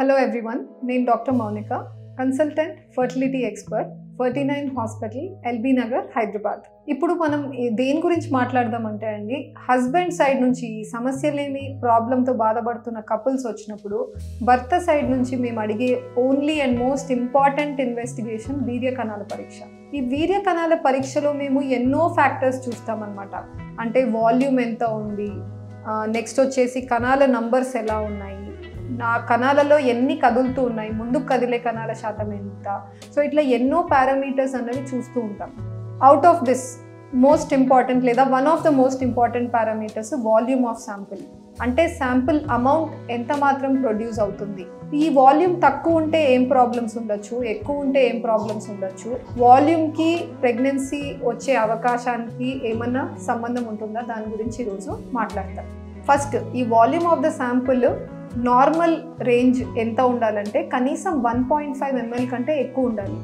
Hello everyone, నేను doctor Mounika, consultant fertility expert 49 hospital LB Nagar Hyderabad. ఇప్పుడు మనం దేని గురించి మాట్లాడదామంటే అండి, హస్బెండ్ సైడ్ నుంచి ఈ సమస్య లేని ప్రాబ్లంతో బాధపడుతున్న కపుల్స్ వచ్చినప్పుడు భర్త సైడ్ నుంచి మేము అడిగే only and most important investigation వీర్య కణాల పరీక్ష. ఈ వీర్య కణాల పరీక్షలో మేము ఎన్నో ఫ్యాక్టర్స్ చూస్తామన్నమాట. అంటే వాల్యూమ్ ఎంత ఉంది, నెక్స్ట్ వచ్చేసి కణాల నంబర్స్ ఎలా ఉన్నాయి, ఆ కణాలలో ఎన్ని కదులుతూ ఉన్నాయి, ముందుకు కదిలే కణాల శాతం ఎంత, సో ఇట్లా ఎన్నో పారామీటర్స్ అన్నవి చూస్తూ ఉంటాం. Out of this most important లేదా one of the most important parameters volume of sample. అంటే శాంపిల్ అమౌంట్ ఎంత మాత్రం ప్రొడ్యూస్ అవుతుంది. ఈ వాల్యూమ్ తక్కువ ఉంటే ఏం ప్రాబ్లమ్స్ ఉండొచ్చు, ఎక్కువ ఉంటే ఏం ప్రాబ్లమ్స్ ఉండొచ్చు, వాల్యూమ్కి ప్రెగ్నెన్సీ వచ్చే అవకాశానికి ఏమన్నా సంబంధం ఉంటుందా, దాని గురించి ఈరోజు మాట్లాడతాం. ఫస్ట్, ఈ volume of the sample normal range ఎంత ఉండాలంటే కనీసం 1.5 ml కంటే ఎక్కువ ఉండాలి.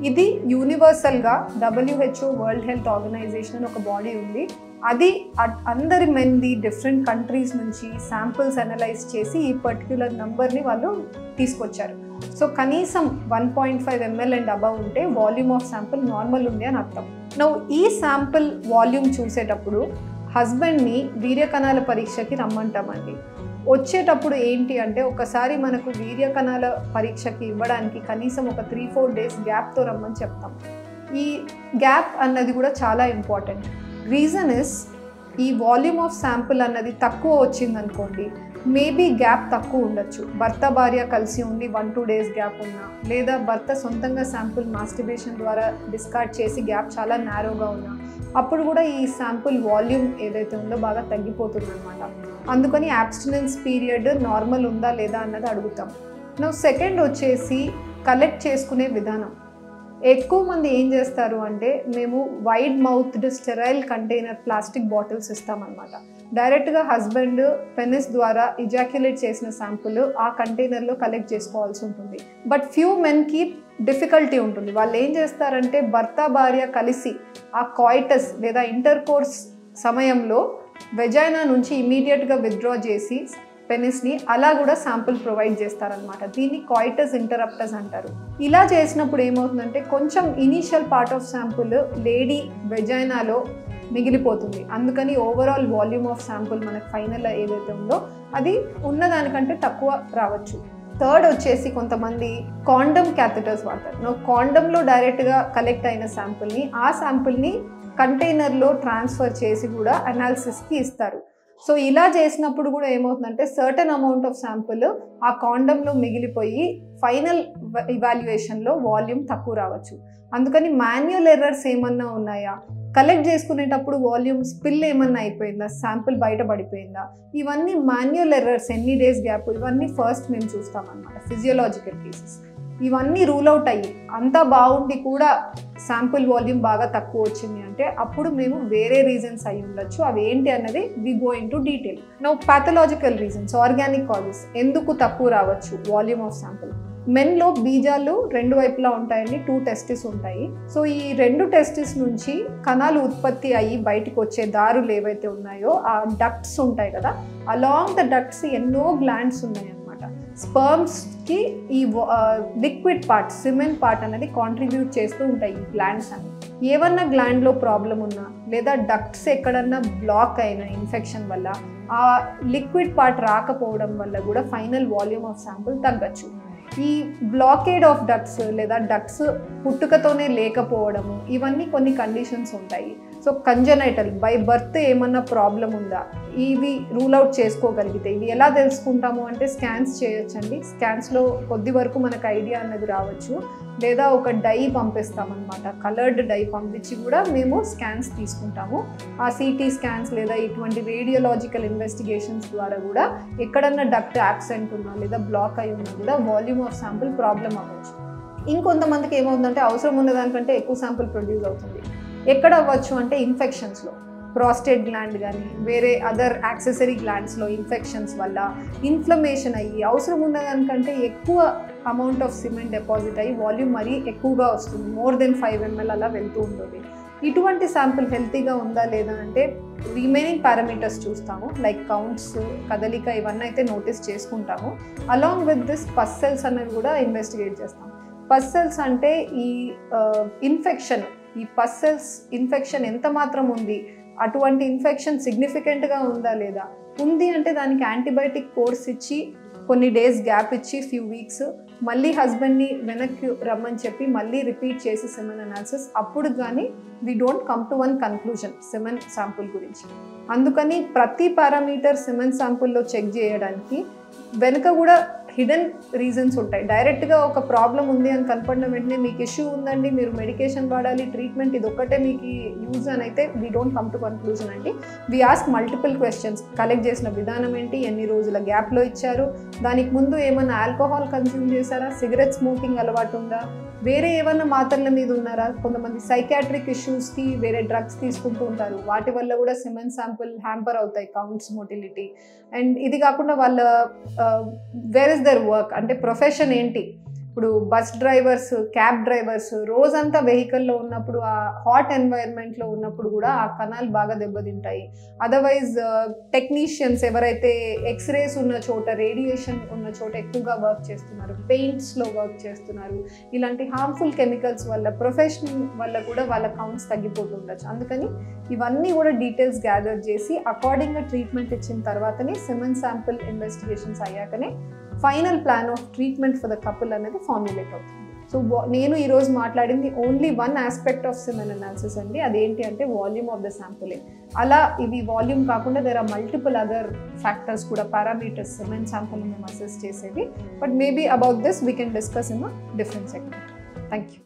ఇది యూనివర్సల్గా WHO వరల్డ్ హెల్త్ ఆర్గనైజేషన్ అని ఒక బాడీ ఉంది. అది అందరి మంది డిఫరెంట్ కంట్రీస్ నుంచి శాంపిల్స్ అనలైజ్ చేసి ఈ పర్టిక్యులర్ నెంబర్ని వాళ్ళు తీసుకొచ్చారు. సో కనీసం 1.5 ml అండ్ అబవ్ ఉంటే వాల్యూమ్ ఆఫ్ శాంపిల్ నార్మల్ ఉంది అని అర్థం. నువ్వు ఈ శాంపిల్ వాల్యూమ్ చూసేటప్పుడు హస్బెండ్ని వీర్య కణాల పరీక్షకి రమ్మంటామండి. వచ్చేటప్పుడు ఏంటి అంటే, ఒకసారి మనకు వీర్య కణాల పరీక్షకి ఇవ్వడానికి కనీసం ఒక 3-4 డేస్ గ్యాప్తో రమ్మని చెప్తాం. ఈ గ్యాప్ అన్నది కూడా చాలా ఇంపార్టెంట్. రీజన్ ఇస్, ఈ వాల్యూమ్ ఆఫ్ శాంపుల్ అన్నది తక్కువ వచ్చిందనుకోండి, మేబీ గ్యాప్ తక్కువ ఉండొచ్చు. భర్త భార్య కలిసి ఉండి 1-2 డేస్ గ్యాప్ ఉన్నా, లేదా భర్త సొంతంగా శాంపుల్ మాస్టర్బేషన్ ద్వారా డిస్కార్డ్ చేసి గ్యాప్ చాలా నారోగా ఉన్నా, అప్పుడు కూడా ఈ శాంపుల్ వాల్యూమ్ ఏదైతే ఉందో బాగా తగ్గిపోతుంది అనమాట. అందుకని అబ్స్టినెన్స్ పీరియడ్ నార్మల్ ఉందా లేదా అన్నది అడుగుతాం. సెకండ్ వచ్చేసి కలెక్ట్ చేసుకునే విధానం. ఎక్కువ మంది ఏం చేస్తారు అంటే, మేము wide mouthed sterile container plastic bottles ఇస్తామన్నమాట. డైరెక్ట్గా హస్బెండ్ పెనిస్ ద్వారా ఇజాక్యులేట్ చేసిన శాంపుల్ ఆ కంటైనర్లో కలెక్ట్ చేసుకోవాల్సి ఉంటుంది. బట్ ఫ్యూ మెన్కి డిఫికల్టీ ఉంటుంది. వాళ్ళు ఏం చేస్తారంటే, భర్త భార్య కలిసి ఆ కాయిటస్ లేదా ఇంటర్ కోర్స్ సమయంలో వెజైనా నుంచి ఇమీడియట్గా విత్డ్రా చేసి పెనిస్ని అలా కూడా శాంపుల్ ప్రొవైడ్ చేస్తారనమాట. దీన్ని కాయిటస్ ఇంటరప్టస్ అంటారు. ఇలా చేసినప్పుడు ఏమవుతుందంటే, కొంచెం initial part of sample lady వెజైనాలో మిగిలిపోతుంది. అందుకని ఓవరాల్ వాల్యూమ్ ఆఫ్ శాంపుల్ మనకు ఫైనల్ ఏదైతే ఉందో అది ఉన్నదానికంటే తక్కువ రావచ్చు. థర్డ్ వచ్చేసి, కొంతమంది కాండమ్ క్యాథెటర్స్ వాడతారు. కాండమ్లో డైరెక్ట్గా కలెక్ట్ అయిన శాంపుల్ని ఆ శాంపుల్ని కంటైనర్లో ట్రాన్స్ఫర్ చేసి కూడా అనాలిసిస్కి ఇస్తారు. సో ఇలా చేసినప్పుడు కూడా ఏమవుతుందంటే, సర్టన్ అమౌంట్ ఆఫ్ శాంపుల్ ఆ కాండమ్లో మిగిలిపోయి ఫైనల్ ఇవాల్యుయేషన్లో వాల్యూమ్ తక్కువ రావచ్చు. అందుకని మాన్యువల్ ఎర్రర్స్ ఏమన్నా ఉన్నాయా, కలెక్ట్ చేసుకునేటప్పుడు వాల్యూమ్ స్పిల్ ఏమన్నా అయిపోయిందా, శాంపుల్ బయట పడిపోయిందా, ఇవన్నీ మాన్యువల్ ఎర్రర్స్, ఎన్ని డేస్ గ్యాప్, ఇవన్నీ ఫస్ట్ మేము చూస్తామన్నమాట. ఫిజియోలాజికల్ కేసెస్ ఇవన్నీ రూల్ అవుట్ అయ్యి అంతా బాగుండి కూడా శాంపుల్ వాల్యూమ్ బాగా తక్కువ వచ్చింది అంటే అప్పుడు మేము వేరే రీజన్స్ అయి ఉండొచ్చు. అవి ఏంటి అన్నది we go into detail. Pathological reasons, organic causes ఎందుకు తక్కువ రావచ్చు వాల్యూమ్ ఆఫ్ శాంపుల్. మెన్లో బీజాలు 2 వైపులా ఉంటాయండి, 2 టెస్టిస్ ఉంటాయి. సో ఈ 2 టెస్టిస్ నుంచి కణాలు ఉత్పత్తి అయ్యి బయటకు వచ్చే దారులు ఏవైతే ఉన్నాయో ఆ డక్ట్స్ ఉంటాయి కదా, అలాంగ్ ద డక్ట్స్ ఎన్నో గ్లాండ్స్ ఉన్నాయి అన్నమాట. స్పర్మ్స్కి ఈ లిక్విడ్ పార్ట్, సిమెన్ పార్ట్ అనేది కాంట్రిబ్యూట్ చేస్తూ ఉంటాయి ఈ గ్లాండ్స్ అని. ఏమన్నా గ్లాండ్లో ప్రాబ్లం ఉన్నా లేదా డక్ట్స్ ఎక్కడన్నా బ్లాక్ అయిన ఇన్ఫెక్షన్ వల్ల ఆ లిక్విడ్ పార్ట్ రాకపోవడం వల్ల కూడా ఫైనల్ వాల్యూమ్ ఆఫ్ శాంపుల్ తగ్గచ్చు. ఈ బ్లాకేడ్ ఆఫ్ డక్ట్స్ లేదా డక్ట్స్ పుట్టుకతోనే లేకపోవడము, ఇవన్నీ కొన్ని కండిషన్స్ ఉంటాయి. సో కంజనైటల్, బై బర్త్ ఏమన్నా ప్రాబ్లం ఉందా, ఇవి రూల్ అవుట్ చేసుకోగలిగితే ఇవి ఎలా తెలుసుకుంటాము అంటే స్కాన్స్ చేయొచ్చండి. స్కాన్స్లో కొద్ది వరకు మనకు ఐడియా అన్నది రావచ్చు. లేదా ఒక డై పంపిస్తామన్నమాట, కలర్డ్ డై పంపించి కూడా మేము స్కాన్స్ తీసుకుంటాము. ఆ సిటీ స్కాన్స్ లేదా ఇటువంటి రేడియోలాజికల్ ఇన్వెస్టిగేషన్స్ ద్వారా కూడా ఎక్కడన్నా డక్ట్ యాబ్సెంట్ ఉన్నా లేదా బ్లాక్ అయి ఉన్నా కూడా వాల్యూమ్ ఆఫ్ శాంపుల్ ప్రాబ్లం అవ్వచ్చు. ఇంకొంతమందికి ఏమవుతుందంటే, అవసరం ఉన్న దానికంటే ఎక్కువ శాంపుల్ ప్రొడ్యూస్ అవుతుంది. ఎక్కడ అవ్వచ్చు అంటే ఇన్ఫెక్షన్స్లో, ప్రాస్టేట్ గ్లాండ్ కానీ వేరే అదర్ యాక్సెసరీ గ్లాండ్స్లో ఇన్ఫెక్షన్స్ వల్ల ఇన్ఫ్లమేషన్ అయ్యి అవసరం ఉన్నదానికంటే ఎక్కువ అమౌంట్ ఆఫ్ సిమెంట్ డిపాజిట్ అయ్యి వాల్యూమ్ మరీ ఎక్కువగా వస్తుంది. మోర్ దెన్ 5 ml అలా వెళ్తూ ఉంటుంది. ఇటువంటి శాంపుల్ హెల్తీగా ఉందా లేదా అంటే రిమైనింగ్ పారామీటర్స్ చూస్తాము, లైక్ కౌంట్స్, కదలిక, ఇవన్నీ అయితే నోటీస్ చేసుకుంటాము. Along with this pus cells అనేవి కూడా ఇన్వెస్టిగేట్ చేస్తాం. పస్ సెల్స్ అంటే ఈ ఇన్ఫెక్షన్, ఈ పస్ సెల్స్ ఇన్ఫెక్షన్ ఎంత మాత్రం ఉంది, అటువంటి ఇన్ఫెక్షన్ సిగ్నిఫికెంట్గా ఉందా లేదా, ఉంది అంటే దానికి యాంటీబయాటిక్ కోర్స్ ఇచ్చి కొన్ని డేస్ గ్యాప్ ఇచ్చి ఫ్యూ వీక్స్ మళ్ళీ హస్బెండ్ని వెనక్కి రమ్మని చెప్పి మళ్ళీ రిపీట్ చేసి సెమెన్ అనాలిసిస్, అప్పుడు కానీ we don't come to one conclusion semen sample గురించి. అందుకని ప్రతి పారామీటర్ సెమెన్ శాంపుల్లో చెక్ చేయడానికి వెనుక కూడా హిడెన్ రీజన్స్ ఉంటాయి. డైరెక్ట్గా ఒక ప్రాబ్లం ఉంది అని కనపడిన వెంటనే మీకు ఇష్యూ ఉందండి, మీరు మెడికేషన్ వాడాలి, ట్రీట్మెంట్ ఇది ఒక్కటే మీకు యూజ్ అని అయితే we don't come to conclusion అండి. We ask multiple questions. Collect చేసిన విధానం ఏంటి, ఎన్ని రోజుల గ్యాప్లో ఇచ్చారు, దానికి ముందు ఏమన్నా ఆల్కహాల్ కన్స్యూమ్ చేశారా, సిగరెట్ స్మోకింగ్ అలవాటు ఉందా, వేరే ఏమన్నా మాత్రల మీద ఉన్నారా, కొంతమంది సైకాట్రిక్ ఇష్యూస్కి వేరే డ్రగ్స్ తీసుకుంటూ ఉంటారు, వాటి వల్ల కూడా సెమెన్ శాంపుల్ హ్యాంపర్ అవుతాయి, కౌంట్స్, మోటిలిటీ. అండ్ ఇది కాకుండా వాళ్ళ వేర్ ఇస్ దర్ వర్క్ అంటే ప్రొఫెషన్ ఏంటి. ఇప్పుడు బస్ డ్రైవర్స్, క్యాబ్ డ్రైవర్స్ రోజంతా వెహికల్లో ఉన్నప్పుడు, ఆ హాట్ ఎన్వైర్న్మెంట్లో ఉన్నప్పుడు కూడా ఆ కణాలు బాగా దెబ్బతింటాయి. అదర్వైజ్ టెక్నీషియన్స్ ఎవరైతే ఎక్స్రేస్ ఉన్న చోట, రేడియేషన్ ఉన్న చోట ఎక్కువగా వర్క్ చేస్తున్నారు, పెయింట్స్లో వర్క్ చేస్తున్నారు, ఇలాంటి హార్మ్ఫుల్ కెమికల్స్ వల్ల, ప్రొఫెషన్ వల్ల కూడా వాళ్ళ కౌంట్స్ తగ్గిపోతూ ఉండొచ్చు. అందుకని ఇవన్నీ కూడా డీటెయిల్స్ గ్యాదర్ చేసి అకార్డింగ్గా ట్రీట్మెంట్ ఇచ్చిన తర్వాతనే సెమెన్ శాంపుల్ ఇన్వెస్టిగేషన్స్ అయ్యాకనే final plan of treatment for the couple అనేది ఫార్ములేట్ అవుతుంది. సో నేను ఈరోజు మాట్లాడింది only one aspect of semen analysis అండి. అదేంటి అంటే వాల్యూమ్ ఆఫ్ ద శాంపులింగ్. అలా ఇవి వాల్యూమ్ కాకుండా there are multiple other factors కూడా, పారామీటర్స్ సెమెన్ శాంపుల్ మేము అసెస్ చేసేవి. But maybe about this we can discuss in a different segment. Thank you.